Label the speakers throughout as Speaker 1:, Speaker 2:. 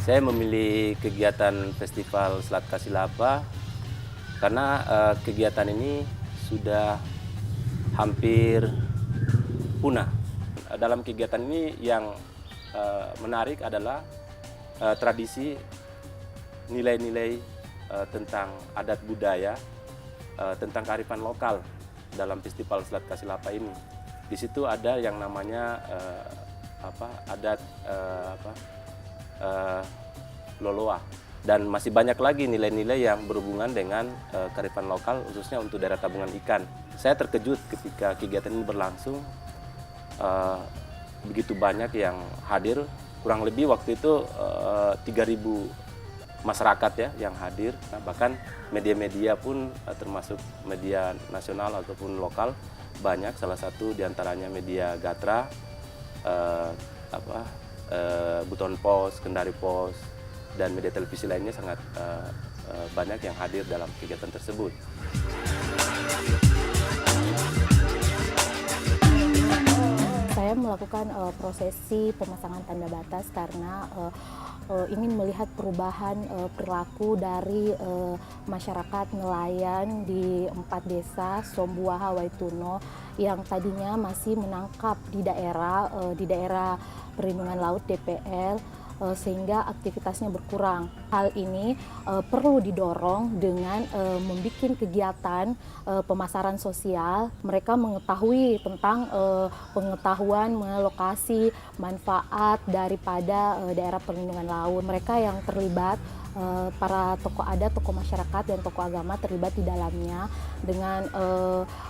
Speaker 1: Saya memilih kegiatan Festival Selat Kasilapa karena kegiatan ini sudah hampir punah. Dalam kegiatan ini yang menarik adalah tradisi, nilai-nilai tentang adat budaya, tentang kearifan lokal dalam Festival Selat Kasilapa ini. Di situ ada yang namanya adat Loloa, dan masih banyak lagi nilai-nilai yang berhubungan dengan kearifan lokal, khususnya untuk daerah tabungan ikan. Saya terkejut ketika kegiatan ini berlangsung, begitu banyak yang hadir, kurang lebih waktu itu 3.000 masyarakat ya yang hadir. Nah, bahkan media-media pun termasuk media nasional ataupun lokal banyak, salah satu diantaranya media Gatra, Buton Pos, Kendari Pos, dan media televisi lainnya sangat banyak yang hadir dalam kegiatan tersebut.
Speaker 2: Saya melakukan prosesi pemasangan tanda batas karena ingin melihat perubahan perilaku dari masyarakat nelayan di 4 desa Sombuaha Waituno yang tadinya masih menangkap di daerah perlindungan laut DPL, sehingga aktivitasnya berkurang. Hal ini perlu didorong dengan membuat kegiatan pemasaran sosial. Mereka mengetahui tentang pengetahuan lokasi manfaat daripada daerah perlindungan laut. Mereka yang terlibat, para tokoh adat, tokoh masyarakat, dan tokoh agama terlibat di dalamnya dengan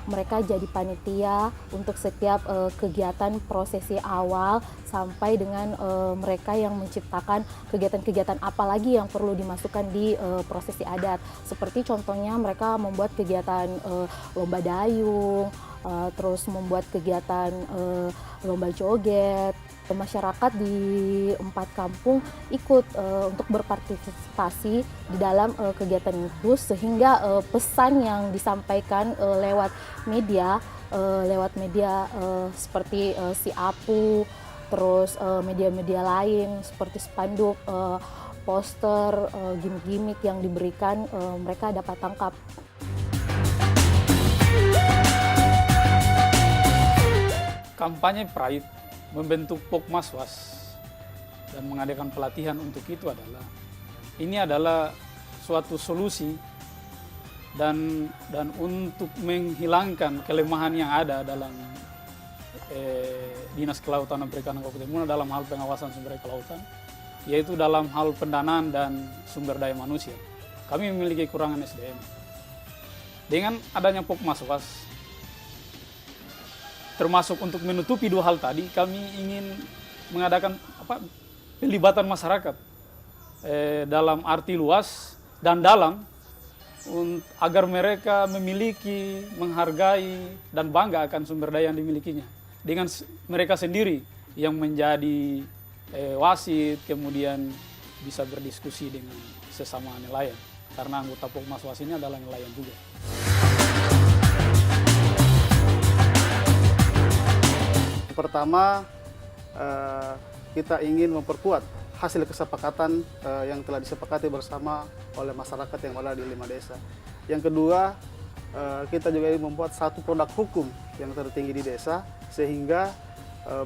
Speaker 2: mereka jadi panitia untuk setiap kegiatan prosesi awal sampai dengan mereka yang menciptakan kegiatan-kegiatan apa lagi yang perlu dimasukkan di prosesi adat. Seperti contohnya mereka membuat kegiatan lomba dayung, terus membuat kegiatan lomba joget. Masyarakat di 4 kampung ikut untuk berpartisipasi di dalam kegiatan itu, sehingga pesan yang disampaikan lewat media seperti si Apu, terus media-media lain seperti spanduk, poster, gimmick-gimmick yang diberikan, mereka dapat tangkap.
Speaker 3: Kampanye Pride membentuk Pokmaswas dan mengadakan pelatihan untuk itu adalah suatu solusi dan untuk menghilangkan kelemahan yang ada dalam Dinas Kelautan dan Perikanan Kabupaten Muna dalam hal pengawasan sumber daya kelautan, yaitu dalam hal pendanaan dan sumber daya manusia. Kami memiliki kekurangan SDM. Dengan adanya Pokmaswas, termasuk untuk menutupi 2 hal tadi, kami ingin mengadakan pelibatan masyarakat dalam arti luas dan dalam, agar mereka memiliki, menghargai, dan bangga akan sumber daya yang dimilikinya. Dengan mereka sendiri yang menjadi wasit, kemudian bisa berdiskusi dengan sesama nelayan. Karena anggota Pokmaswas ini adalah nelayan juga.
Speaker 4: Pertama, kita ingin memperkuat hasil kesepakatan yang telah disepakati bersama oleh masyarakat yang ada di 5 desa. Yang kedua, kita juga ingin membuat satu produk hukum yang tertinggi di desa, sehingga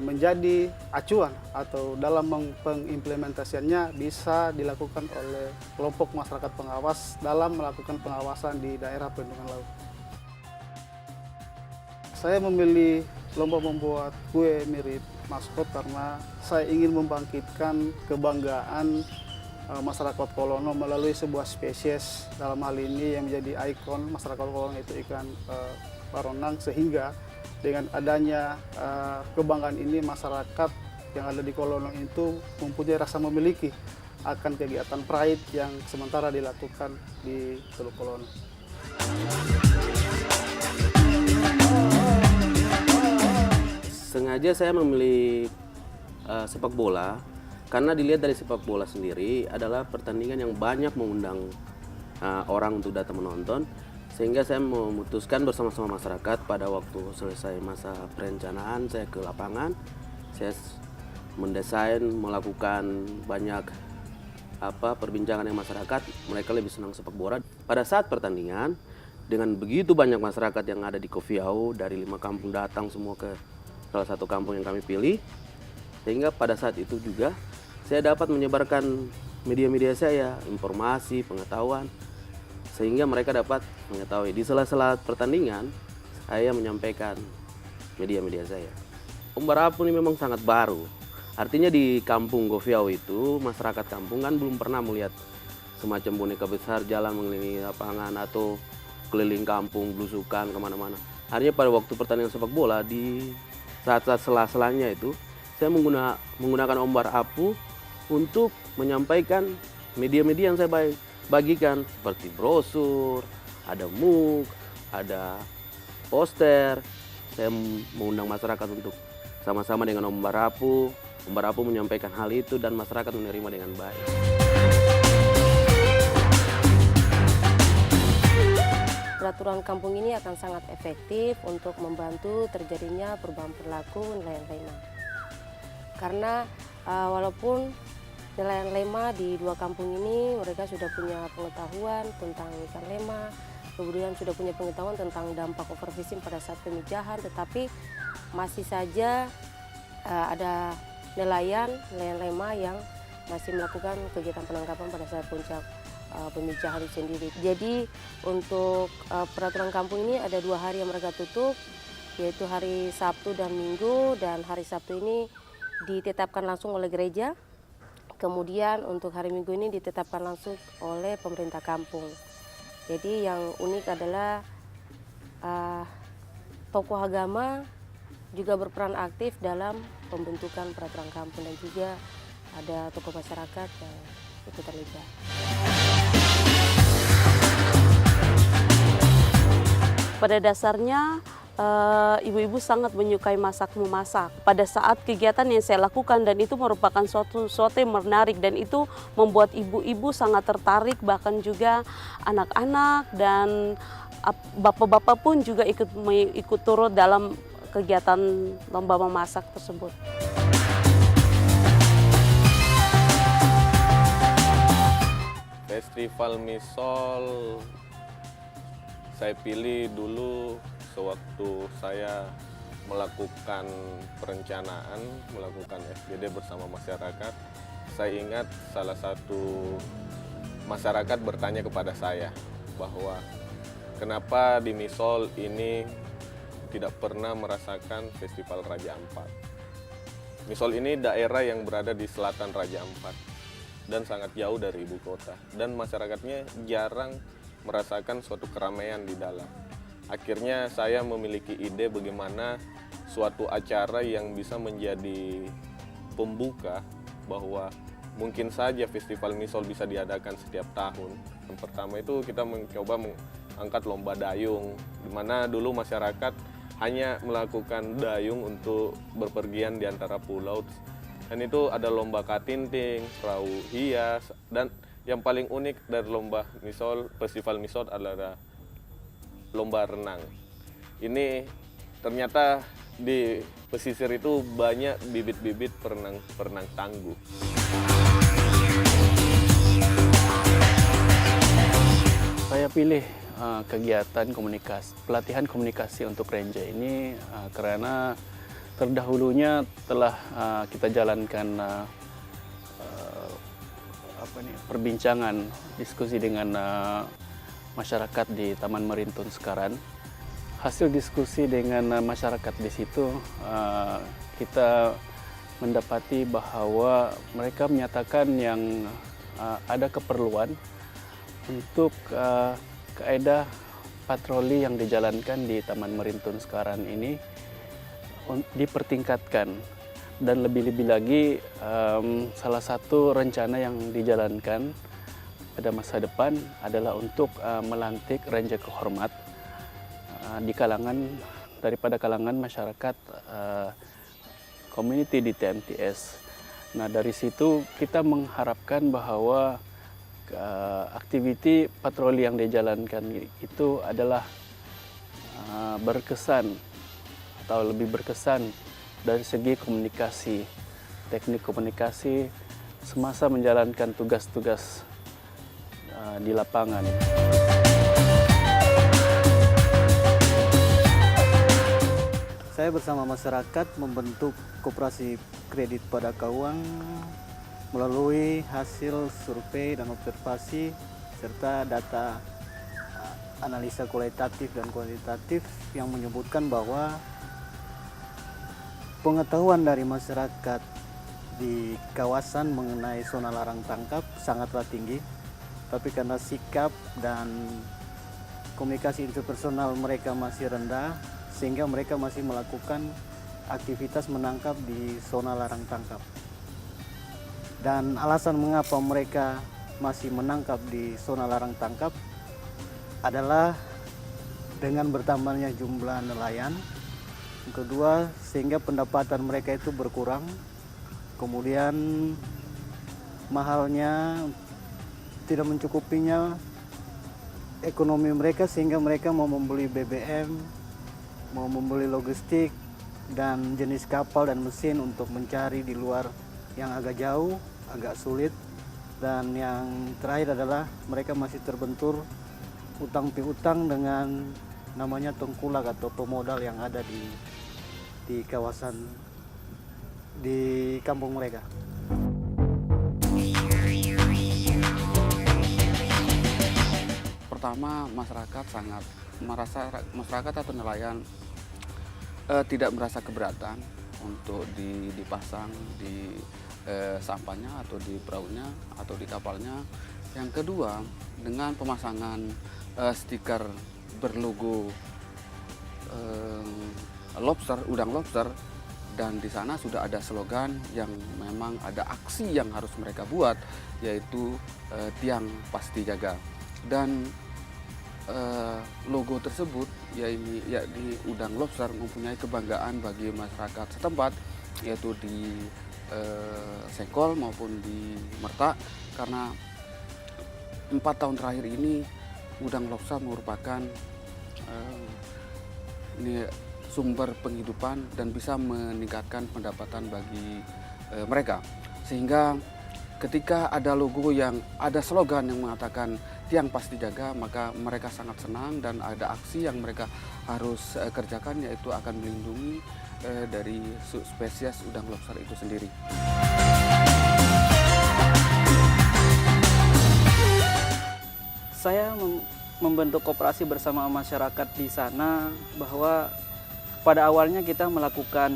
Speaker 4: menjadi acuan atau dalam pengimplementasiannya bisa dilakukan oleh kelompok masyarakat pengawas dalam melakukan pengawasan di daerah perlindungan laut. Saya memilih lomba membuat kue mirip maskot karena saya ingin membangkitkan kebanggaan masyarakat Kolono melalui sebuah spesies, dalam hal ini yang menjadi ikon masyarakat Kolono itu ikan baronang, sehingga dengan adanya kebanggaan ini masyarakat yang ada di Kolono itu mempunyai rasa memiliki akan kegiatan Pride yang sementara dilakukan di Teluk Kolono.
Speaker 1: Sengaja saya memilih sepak bola karena dilihat dari sepak bola sendiri adalah pertandingan yang banyak mengundang orang untuk datang menonton, sehingga saya memutuskan bersama-sama masyarakat pada waktu selesai masa perencanaan saya ke lapangan, saya mendesain, melakukan banyak perbincangan dengan masyarakat, mereka lebih senang sepak bola. Pada saat pertandingan, dengan begitu banyak masyarakat yang ada di Kofiau, dari 5 kampung datang semua ke salah satu kampung yang kami pilih, sehingga pada saat itu juga saya dapat menyebarkan media-media saya, informasi, pengetahuan, sehingga mereka dapat mengetahui. Di sela-sela pertandingan, saya menyampaikan media-media saya. Umbar Apung ini memang sangat baru. Artinya di kampung Goviau itu, masyarakat kampung kan belum pernah melihat semacam boneka besar jalan mengelilingi lapangan atau keliling kampung, belusukan kemana-mana. Artinya pada waktu pertandingan sepak bola, di saat-saat sela-selanya itu, saya menggunakan Umbar Apung untuk menyampaikan media-media yang saya bagikan, seperti brosur, ada mug, ada poster. Saya mengundang masyarakat untuk sama-sama dengan Umbar Apung menyampaikan hal itu dan masyarakat menerima dengan baik.
Speaker 5: Peraturan kampung ini akan sangat efektif untuk membantu terjadinya perubahan perilaku nelayan Lema. Karena walaupun nelayan Lema di 2 kampung ini mereka sudah punya pengetahuan tentang ikan Lema, kemudian sudah punya pengetahuan tentang dampak overfishing pada saat pemijahan, tetapi masih saja ada nelayan Lema yang masih melakukan kegiatan penangkapan pada saat puncak pemijahan itu sendiri. Jadi untuk peraturan kampung ini ada 2 hari yang mereka tutup, yaitu hari Sabtu dan Minggu, dan hari Sabtu ini ditetapkan langsung oleh gereja, kemudian untuk hari Minggu ini ditetapkan langsung oleh pemerintah kampung. Jadi yang unik adalah tokoh agama juga berperan aktif dalam pembentukan peraturan kampung, dan juga ada tokoh masyarakat yang ikut terlibat.
Speaker 6: Pada dasarnya ibu-ibu sangat menyukai memasak. Pada saat kegiatan yang saya lakukan, dan itu merupakan suatu yang menarik, dan itu membuat ibu-ibu sangat tertarik, bahkan juga anak-anak dan bapak-bapak pun juga ikut turut dalam kegiatan lomba memasak tersebut.
Speaker 7: Festival Misol saya pilih dulu sewaktu saya melakukan perencanaan, melakukan FGD bersama masyarakat. Saya ingat salah satu masyarakat bertanya kepada saya bahwa kenapa di Misol ini tidak pernah merasakan Festival Raja Ampat. Misol ini daerah yang berada di selatan Raja Ampat dan sangat jauh dari ibu kota, dan masyarakatnya jarang merasakan suatu keramaian di dalam. Akhirnya saya memiliki ide bagaimana suatu acara yang bisa menjadi pembuka, bahwa mungkin saja Festival Misol bisa diadakan setiap tahun. Yang pertama itu kita mencoba mengangkat lomba dayung, di mana dulu masyarakat hanya melakukan dayung untuk berpergian di antara pulau. Dan itu ada lomba katinting, perahu hias, dan yang paling unik dari lomba Misol, Festival Misol adalah lomba renang. Ini ternyata di pesisir itu banyak bibit-bibit perenang tangguh.
Speaker 8: Saya pilih kegiatan pelatihan komunikasi untuk Ranger ini karena terdahulunya telah kita jalankan perbincangan, diskusi dengan masyarakat di Taman Merintun Sekaran. Hasil diskusi dengan masyarakat di situ, kita mendapati bahwa mereka menyatakan yang ada keperluan untuk kaedah patroli yang dijalankan di Taman Merintun Sekaran ini dipertingkatkan. Dan lebih-lebih lagi, salah satu rencana yang dijalankan pada masa depan adalah untuk melantik ranger kehormat daripada kalangan masyarakat community di TMTS. Nah, dari situ kita mengharapkan bahwa aktiviti patroli yang dijalankan itu adalah berkesan atau lebih berkesan dari segi komunikasi, teknik komunikasi, semasa menjalankan tugas-tugas di lapangan.
Speaker 4: Saya bersama masyarakat membentuk koperasi kredit padat keuangan melalui hasil survei dan observasi serta data analisa kualitatif dan kuantitatif yang menyebutkan bahwa pengetahuan dari masyarakat di kawasan mengenai zona larang tangkap sangatlah tinggi, tapi karena sikap dan komunikasi interpersonal mereka masih rendah, sehingga mereka masih melakukan aktivitas menangkap di zona larang tangkap. Dan alasan mengapa mereka masih menangkap di zona larang tangkap adalah dengan bertambahnya jumlah nelayan. Yang kedua, sehingga pendapatan mereka itu berkurang. Kemudian mahalnya, tidak mencukupinya ekonomi mereka, sehingga mereka mau membeli BBM, mau membeli logistik dan jenis kapal dan mesin untuk mencari di luar yang agak jauh, agak sulit. Dan yang terakhir adalah mereka masih terbentur utang piutang dengan namanya tengkulak atau pemodal yang ada di kawasan di kampung mereka.
Speaker 9: Pertama, masyarakat sangat merasa, masyarakat atau nelayan tidak merasa keberatan untuk dipasang di sampahnya atau di perahunya atau di kapalnya. Yang kedua, dengan pemasangan stiker berlogo lobster, udang lobster, dan di sana sudah ada slogan yang memang ada aksi yang harus mereka buat, yaitu tiang pasti jaga. Dan logo tersebut yakni udang lobster mempunyai kebanggaan bagi masyarakat setempat, yaitu di Sengkol maupun di Merta, karena 4 tahun terakhir ini udang lobster merupakan ini sumber penghidupan dan bisa meningkatkan pendapatan bagi mereka. Sehingga ketika ada logo yang ada slogan yang mengatakan tiang pasti jaga, maka mereka sangat senang dan ada aksi yang mereka harus kerjakan, yaitu akan melindungi dari spesies udang lobster itu sendiri.
Speaker 10: Saya membentuk koperasi bersama masyarakat di sana, bahwa pada awalnya kita melakukan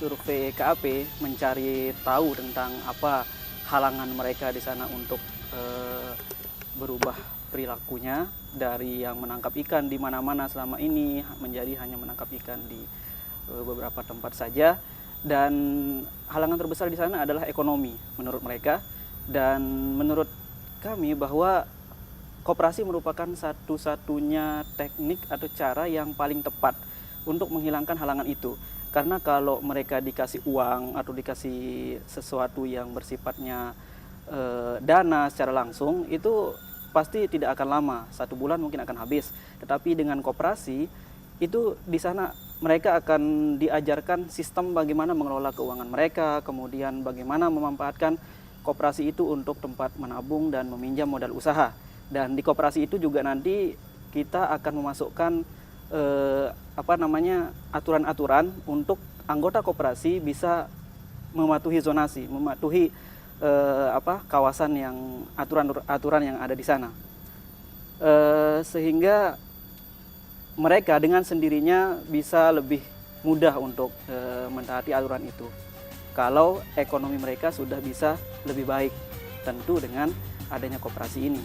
Speaker 10: survei KAP, mencari tahu tentang apa halangan mereka di sana untuk berubah perilakunya dari yang menangkap ikan di mana-mana selama ini menjadi hanya menangkap ikan di beberapa tempat saja. Dan halangan terbesar di sana adalah ekonomi menurut mereka, dan menurut kami bahwa koperasi merupakan satu-satunya teknik atau cara yang paling tepat untuk menghilangkan halangan itu. Karena kalau mereka dikasih uang atau dikasih sesuatu yang bersifatnya dana secara langsung, itu pasti tidak akan lama, 1 bulan mungkin akan habis. Tetapi dengan koperasi itu di sana mereka akan diajarkan sistem bagaimana mengelola keuangan mereka, kemudian bagaimana memanfaatkan koperasi itu untuk tempat menabung dan meminjam modal usaha. Dan di koperasi itu juga nanti kita akan memasukkan aturan-aturan untuk anggota koperasi bisa mematuhi zonasi, mematuhi kawasan yang aturan yang ada di sana, sehingga mereka dengan sendirinya bisa lebih mudah untuk mentaati aturan itu. Kalau ekonomi mereka sudah bisa lebih baik, tentu dengan adanya koperasi ini.